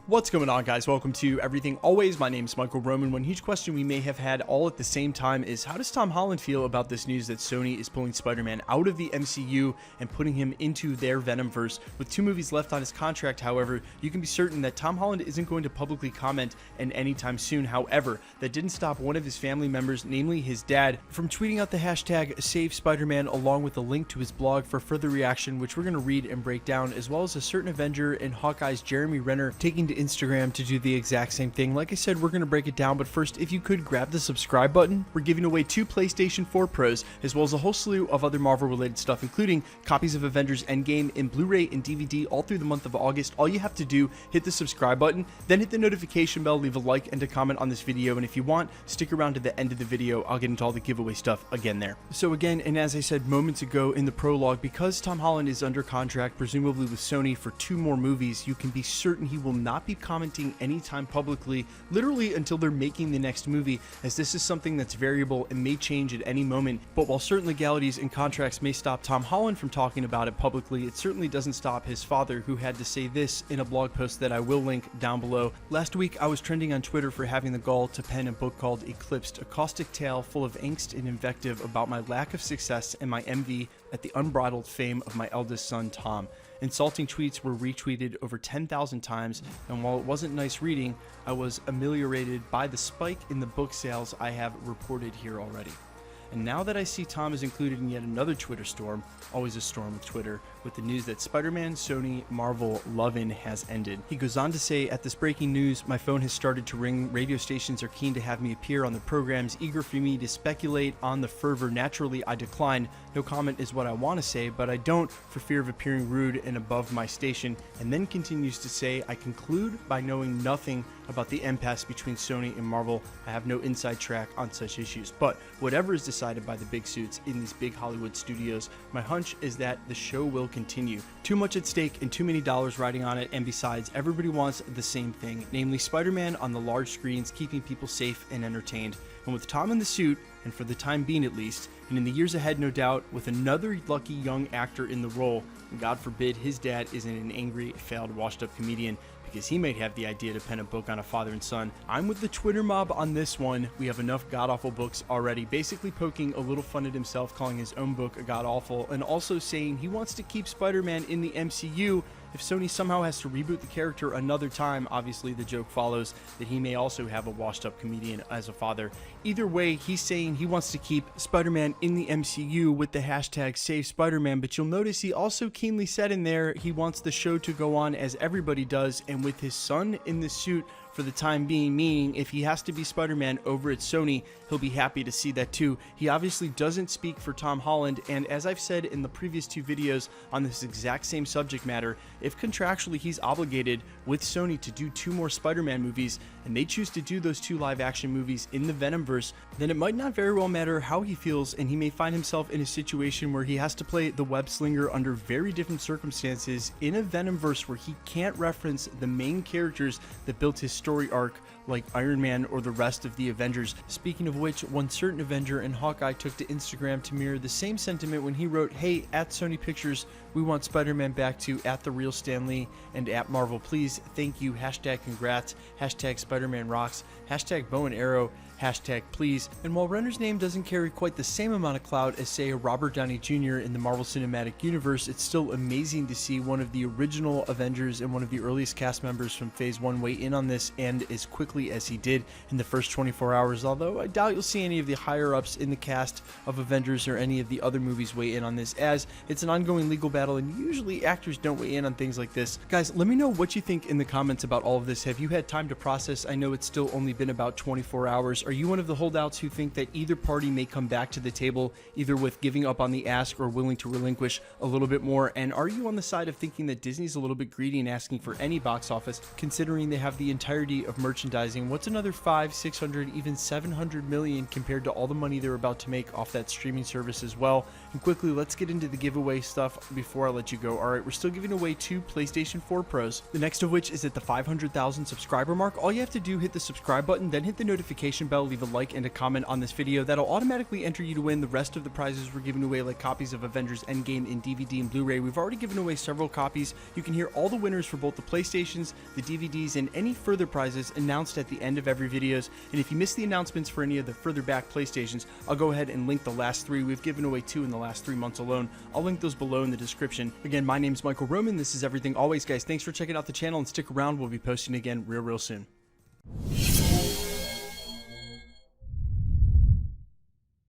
What's going on, guys? Welcome to Everything Always. My name is Michael Roman. One huge question we may have had all at the same time is, how does Tom Holland feel about this news that Sony is pulling Spider-Man out of the MCU and putting him into their Venomverse? With 2 movies left on his contract, however, you can be certain that Tom Holland isn't going to publicly comment anytime soon. However, that didn't stop one of his family members, namely his dad, from tweeting out the hashtag Save Spider-Man along with a link to his blog for further reaction, which we're going to read and break down, as well as a certain Avenger in Hawkeye's Jeremy Renner taking to Instagram to do the exact same thing. Like I said, we're going to break it down, but first, if you could grab the subscribe button. We're giving away 2 PlayStation 4 Pros, as well as a whole slew of other Marvel related stuff, including copies of Avengers Endgame in Blu-ray and DVD all through the month of August. All you have to do, hit the subscribe button, then hit the notification bell, leave a like and a comment on this video, and if you want, stick around to the end of the video. I'll get into all the giveaway stuff again there. So again, and as I said moments ago in the prologue, because Tom Holland is under contract, presumably with Sony, for 2 more movies, you can be certain he will not be commenting anytime publicly, literally until they're making the next movie, as this is something that's variable and may change at any moment. But while certain legalities and contracts may stop Tom Holland from talking about it publicly, it certainly doesn't stop his father, who had to say this in a blog post that I will link down below. Last week, I was trending on Twitter for having the gall to pen a book called Eclipsed, a caustic tale full of angst and invective about my lack of success and my envy at the unbridled fame of my eldest son, Tom. Insulting tweets were retweeted over 10,000 times, and while it wasn't nice reading, I was ameliorated by the spike in the book sales I have reported here already. And now that I see Tom is included in yet another Twitter storm, always a storm with Twitter, with the news that Spider-Man, Sony, Marvel, Lovin' has ended. He goes on to say, at this breaking news, my phone has started to ring. Radio stations are keen to have me appear on the programs, eager for me to speculate on the fervor. Naturally, I decline. No comment is what I want to say, but I don't for fear of appearing rude and above my station. And then continues to say, I conclude by knowing nothing about the impasse between Sony and Marvel. I have no inside track on such issues. But whatever is decided by the big suits in these big Hollywood studios, my hunch is that the show will continue. Too much at stake and too many dollars riding on it, and besides, everybody wants the same thing, namely Spider-Man on the large screens, keeping people safe and entertained. And with Tom in the suit, and for the time being at least, and in the years ahead no doubt, with another lucky young actor in the role, and God forbid his dad isn't an angry, failed, washed-up comedian, because he might have the idea to pen a book on a father and son. I'm with the Twitter mob on this one. We have enough god-awful books already, basically poking a little fun at himself, calling his own book a god-awful, and also saying he wants to keep Spider-Man in the MCU. If Sony somehow has to reboot the character another time, obviously the joke follows that he may also have a washed-up comedian as a father. Either way, he's saying he wants to keep Spider-Man in the MCU with the hashtag Save Spider-Man, but you'll notice he also keenly said in there he wants the show to go on as everybody does, and with his son in the suit for the time being, meaning if he has to be Spider-Man over at Sony, he'll be happy to see that too. He obviously doesn't speak for Tom Holland, and as I've said in the previous 2 videos on this exact same subject matter, if contractually he's obligated with Sony to do 2 more Spider-Man movies, and they choose to do those 2 live-action movies in the Venomverse, then it might not very well matter how he feels, and he may find himself in a situation where he has to play the web slinger under very different circumstances in a Venomverse where he can't reference the main characters that built his story arc, like Iron Man or the rest of the Avengers. Speaking of which, one certain Avenger in Hawkeye took to Instagram to mirror the same sentiment when he wrote, "Hey, at Sony Pictures, we want Spider-Man back to at the real Stan Lee and at Marvel, please, thank you, hashtag congrats, hashtag Spider-Man rocks, hashtag bow and arrow, hashtag please." And while Renner's name doesn't carry quite the same amount of clout as, say, Robert Downey Jr. in the Marvel Cinematic Universe, it's still amazing to see one of the original Avengers and one of the earliest cast members from Phase 1 weigh in on this, and as quickly as he did in the first 24 hours, although I doubt you'll see any of the higher-ups in the cast of Avengers or any of the other movies weigh in on this, as it's an ongoing legal battle, and usually actors don't weigh in on things like this. Guys, let me know what you think in the comments about all of this. Have you had time to process? I know it's still only been about 24 hours. Are you one of the holdouts who think that either party may come back to the table, either with giving up on the ask or willing to relinquish a little bit more? And are you on the side of thinking that Disney's a little bit greedy and asking for any box office, considering they have the entirety of merchandise advertising. What's another 500, 600, even 700 million compared to all the money they're about to make off that streaming service as well? And quickly, let's get into the giveaway stuff before I let you go. All right, we're still giving away 2 PlayStation 4 Pros, the next of which is at the 500,000 subscriber mark. All you have to do, hit the subscribe button, then hit the notification bell, leave a like and a comment on this video. That'll automatically enter you to win the rest of the prizes we're giving away, like copies of Avengers Endgame in DVD and Blu-ray. We've already given away several copies. You can hear all the winners for both the PlayStations, the DVDs, and any further prizes announced at the end of every videos. And if you missed the announcements for any of the further back PlayStations, I'll go ahead and link the last 3. We've given away 2 in the last 3 months alone. I'll link those below in the description. Again, my name's Michael Roman. This is Everything Always, guys. Thanks for checking out the channel and stick around. We'll be posting again real soon.